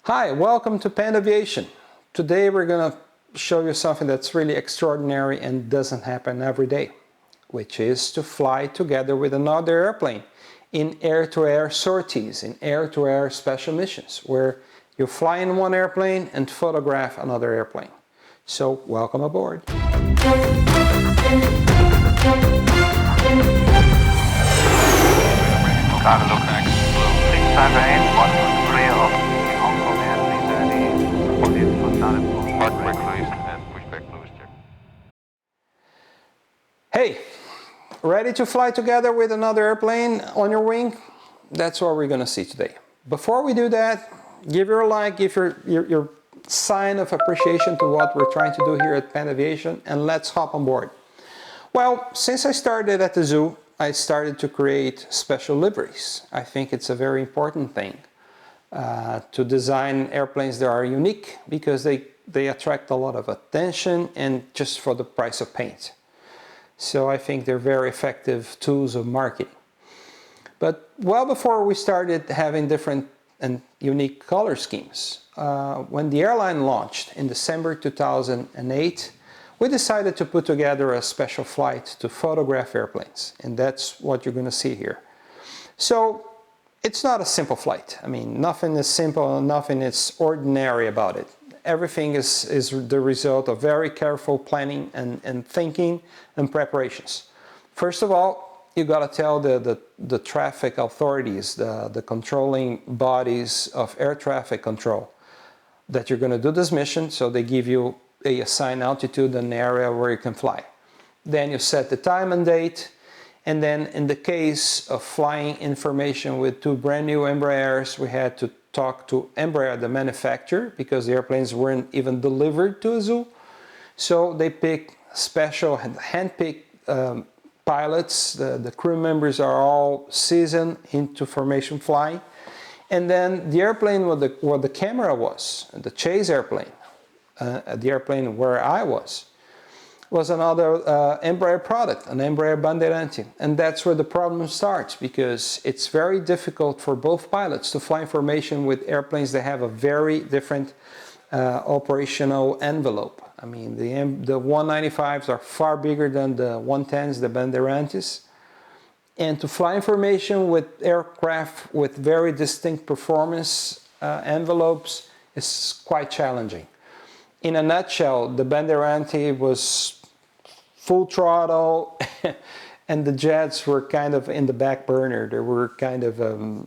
Hi, welcome to PandAviation. Today we're going to show you something that's really extraordinary and doesn't happen every day, which is to fly together with another airplane in air-to-air sorties, in air-to-air special missions, where you fly in one airplane and photograph another airplane. So, welcome aboard. Hey, ready to fly together with another airplane on your wing? That's what we're going to see today. Before we do that, give your like, give your sign of appreciation to what we're trying to do here at PandAviation, and let's hop on board. Well, since I started at the zoo, I started to create special liveries. I think it's a very important thing to design airplanes that are unique because they attract a lot of attention and just for the price of paint. So I think they're very effective tools of marketing. But well before we started having different and unique color schemes, when the airline launched in December 2008, we decided to put together a special flight to photograph airplanes, and that's what you're going to see here. So it's not a simple flight. I mean, nothing is simple and nothing is ordinary about it. Everything is the result of very careful planning and thinking and preparations. First of all, you got to tell the traffic authorities, the controlling bodies of air traffic control, that you're going to do this mission, so they give you a assigned altitude and area where you can fly. Then you set the time and date, and then in the case of flying information with two brand new Embraers, we had to talk to Embraer, the manufacturer, because the airplanes weren't even delivered to Azul. So they pick special hand-picked pilots. The crew members are all seasoned into formation flying. And then the airplane where the camera was, the chase airplane, the airplane where I was another Embraer product, an Embraer Bandeirante. And that's where the problem starts, because it's very difficult for both pilots to fly information with airplanes that have a very different operational envelope. I mean, the 195s are far bigger than the 110s, the Bandeirantes. And to fly information with aircraft with very distinct performance envelopes is quite challenging. In a nutshell, the Bandeirante was full throttle and the jets were kind of in the back burner. They were kind of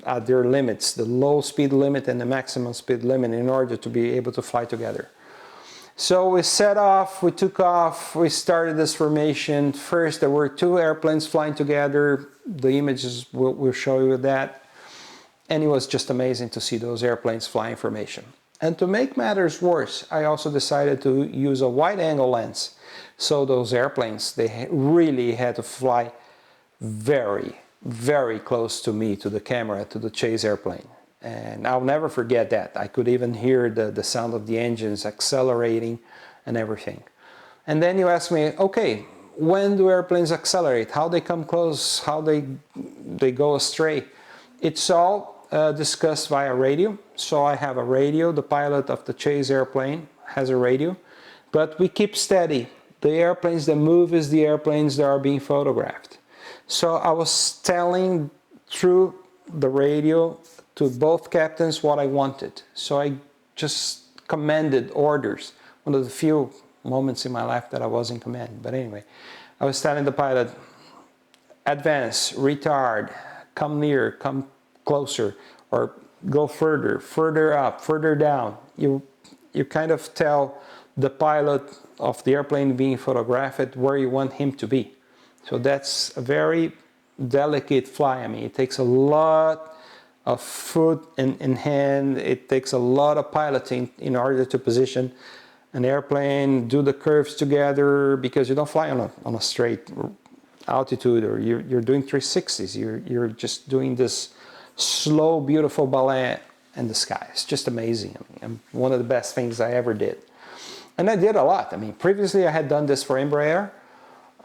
at their limits, the low speed limit and the maximum speed limit, in order to be able to fly together. So we set off, we took off, we started this formation. First there were two airplanes flying together. The images will show you that. And it was just amazing to see those airplanes flying formation. And to make matters worse, I also decided to use a wide-angle lens. So those airplanes, they really had to fly very, very close to me, to the camera, to the chase airplane. And I'll never forget that. I could even hear the sound of the engines accelerating and everything. And then you ask me, okay, when do airplanes accelerate? How they come close? How they go astray? It's all discussed via radio. So I have a radio, the pilot of the chase airplane has a radio, but we keep steady. The airplanes that move is the airplanes that are being photographed. So I was telling through the radio to both captains what I wanted. So I just commanded orders. One of the few moments in my life that I was in command. But anyway, I was telling the pilot, advance, retard, come near, come closer, or go further, further up, further down. You kind of tell the pilot of the airplane being photographed where you want him to be. So that's a very delicate fly. I mean, it takes a lot of foot in hand. It takes a lot of piloting in order to position an airplane, do the curves together, because you don't fly on a straight altitude, or you're doing 360s. You're just doing this slow, beautiful ballet in the sky. It's just amazing. I mean, one of the best things I ever did. And I did a lot. I mean, previously I had done this for Embraer.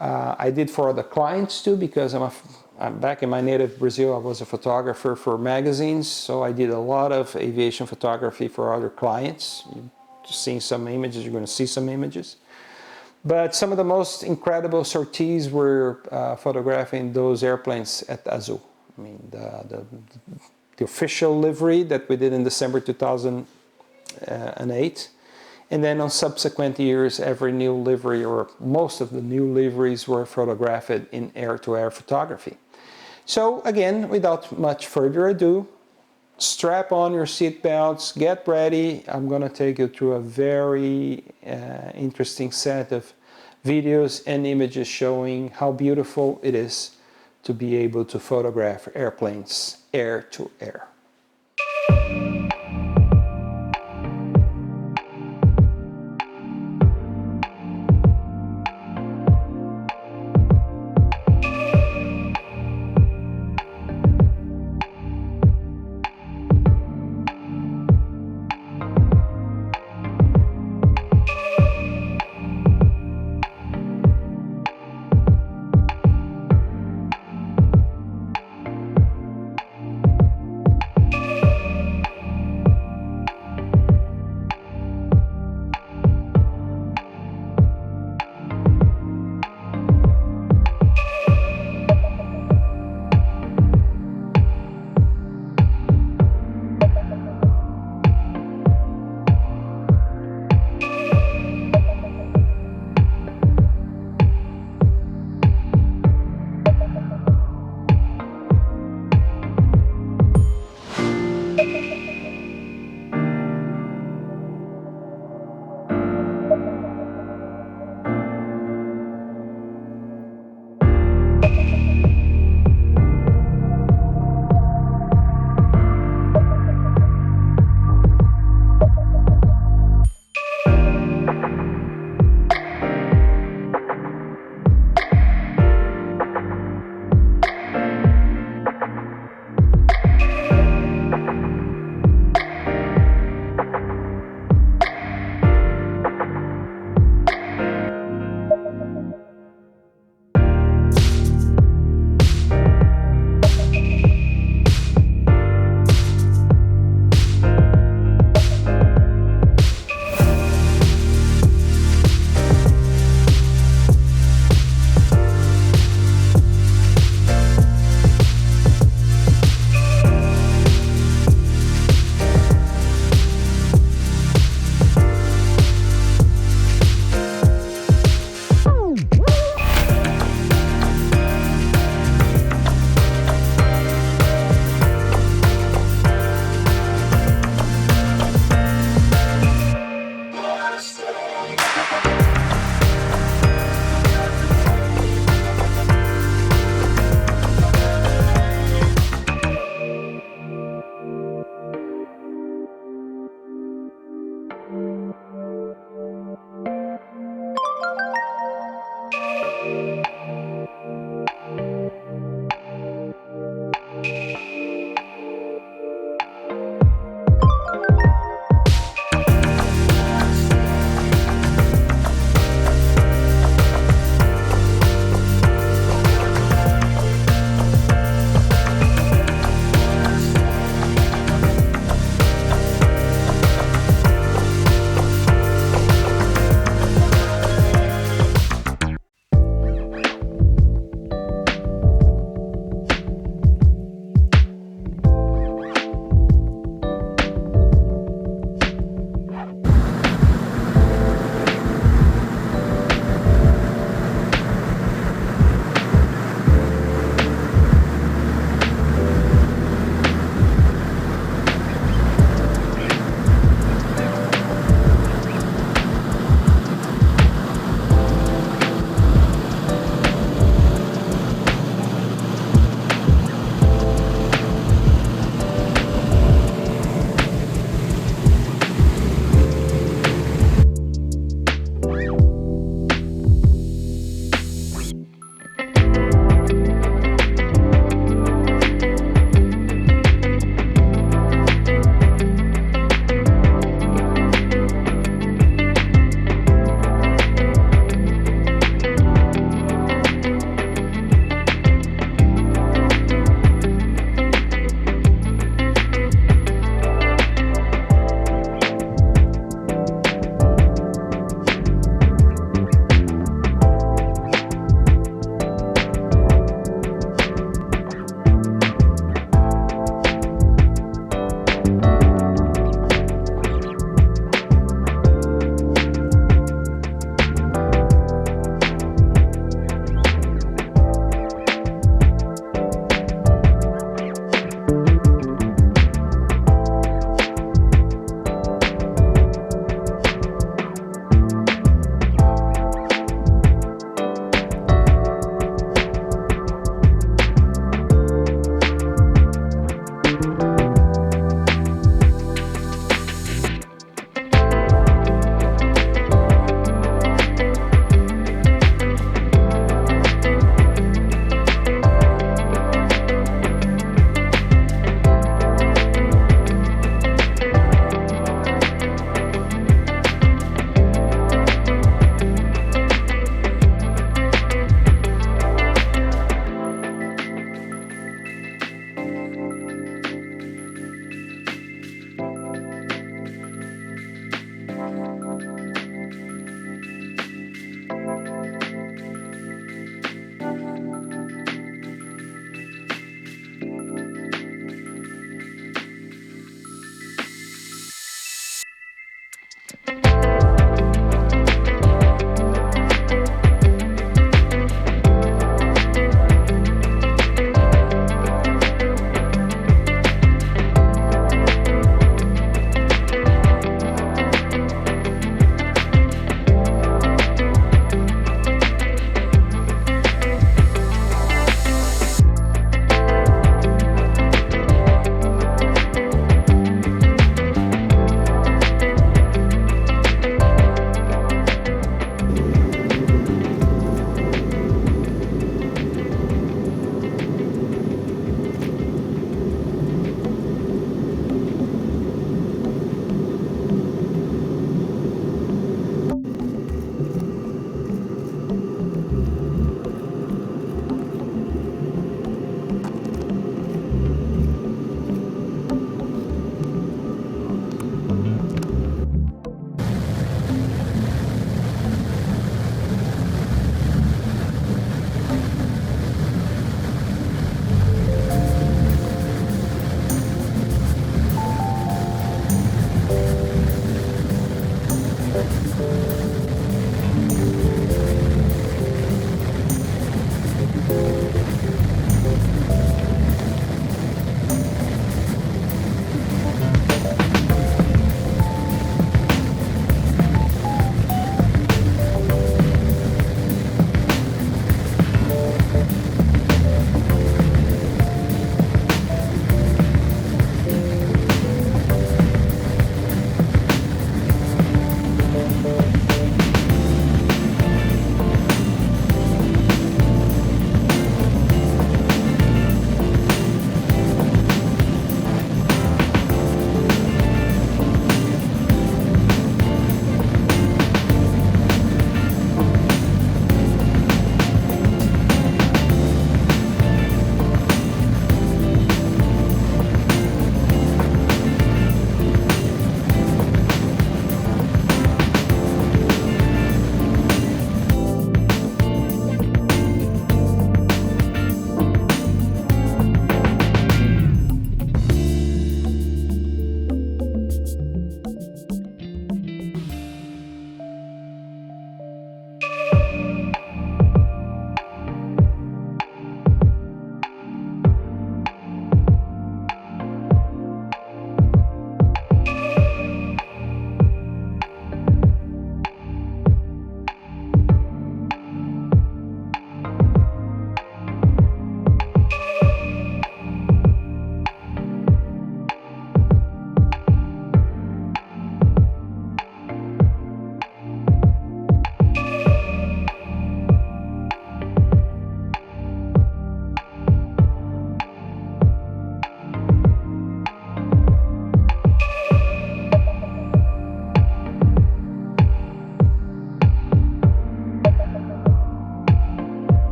I did for the clients too, because I'm back in my native Brazil, I was a photographer for magazines, so I did a lot of aviation photography for other clients. You're seeing some images, you're going to see some images. But some of the most incredible sorties were photographing those airplanes at Azul. I mean, the official livery that we did in December 2008. And then on subsequent years, every new livery, or most of the new liveries, were photographed in air-to-air photography. So again, without much further ado, strap on your seatbelts, get ready. I'm going to take you through a very interesting set of videos and images showing how beautiful it is to be able to photograph airplanes air-to-air.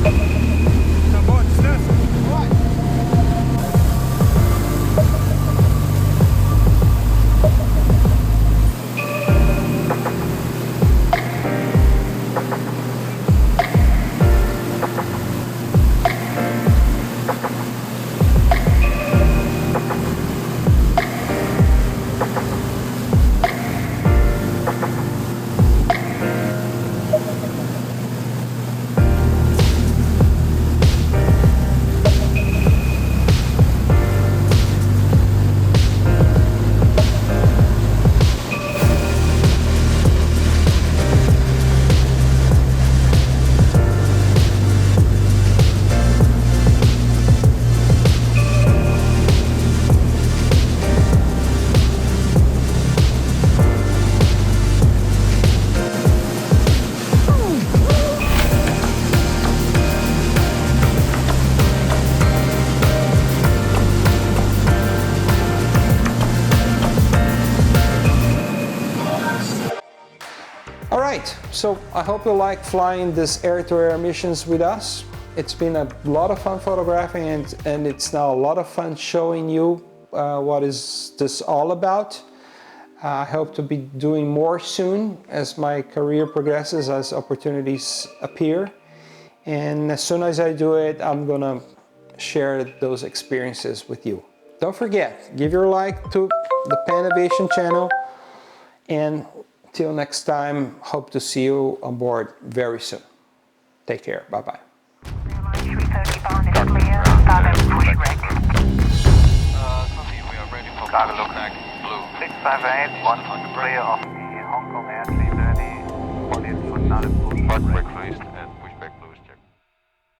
Tá bom a distância? Alright, so I hope you like flying this air-to-air missions with us. It's been a lot of fun photographing and it's now a lot of fun showing you what is this all about. I hope to be doing more soon as my career progresses, as opportunities appear. And as soon as I do it, I'm gonna share those experiences with you. Don't forget, give your like to the PandAviation channel, and till next time, hope to see you on board very soon. Take care, bye-bye. 330 pound is clear, starboard push brake. Copy, we are ready for contact. Blue. 658, 1 clear of the Hong Kong Air 330, 48 foot, not a push brake.